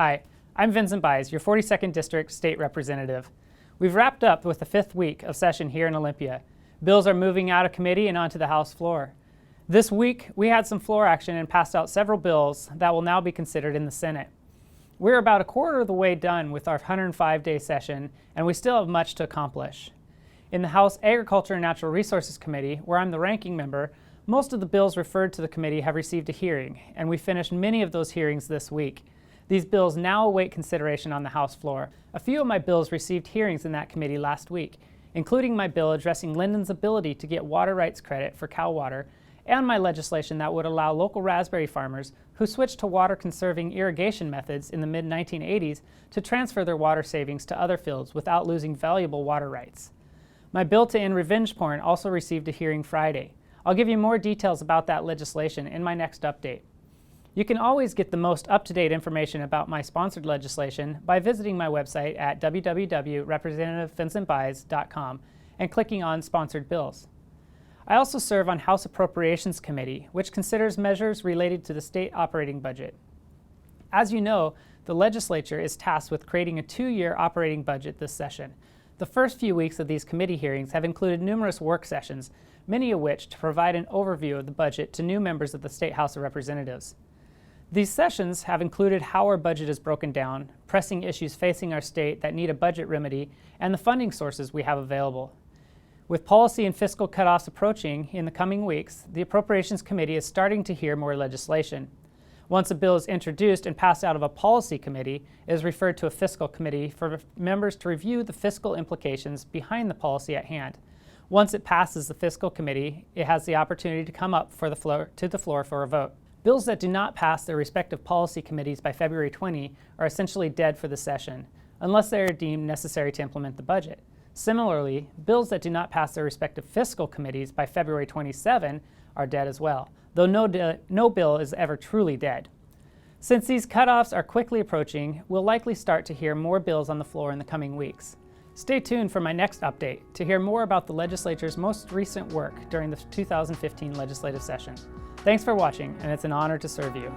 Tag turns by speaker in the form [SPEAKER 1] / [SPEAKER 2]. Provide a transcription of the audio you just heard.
[SPEAKER 1] Hi, I'm Vincent Buys, your 42nd District State Representative. We've wrapped up with the 5th week of session here in Olympia. Bills are moving out of committee and onto the House floor. This week, we had some floor action and passed out several bills that will now be considered in the Senate. We're about a quarter of the way done with our 105-day session, and we still have much to accomplish. In the House Agriculture and Natural Resources Committee, where I'm the ranking member, most of the bills referred to the committee have received a hearing, and we finished many of those hearings this week. These bills now await consideration on the House floor. A few of my bills received hearings in that committee last week, including my bill addressing Linden's ability to get water rights credit for cow water, and my legislation that would allow local raspberry farmers who switched to water-conserving irrigation methods in the mid-1980s to transfer their water savings to other fields without losing valuable water rights. My bill to end revenge porn also received a hearing Friday. I'll give you more details about that legislation in my next update. You can always get the most up-to-date information about my sponsored legislation by visiting my website at www.representativevincentbuys.com and clicking on Sponsored Bills. I also serve on House Appropriations Committee, which considers measures related to the state operating budget. As you know, the legislature is tasked with creating a 2-year operating budget this session. The first few weeks of these committee hearings have included numerous work sessions, many of which to provide an overview of the budget to new members of the State House of Representatives. These sessions have included how our budget is broken down, pressing issues facing our state that need a budget remedy, and the funding sources we have available. With policy and fiscal cutoffs approaching in the coming weeks, the Appropriations Committee is starting to hear more legislation. Once a bill is introduced and passed out of a policy committee, it is referred to a fiscal committee for members to review the fiscal implications behind the policy at hand. Once it passes the fiscal committee, it has the opportunity to come up to the floor for a vote. Bills that do not pass their respective policy committees by February 20 are essentially dead for the session, unless they are deemed necessary to implement the budget. Similarly, bills that do not pass their respective fiscal committees by February 27 are dead as well, though no bill is ever truly dead. Since these cutoffs are quickly approaching, we'll likely start to hear more bills on the floor in the coming weeks. Stay tuned for my next update to hear more about the legislature's most recent work during the 2015 legislative session. Thanks for watching, and it's an honor to serve you.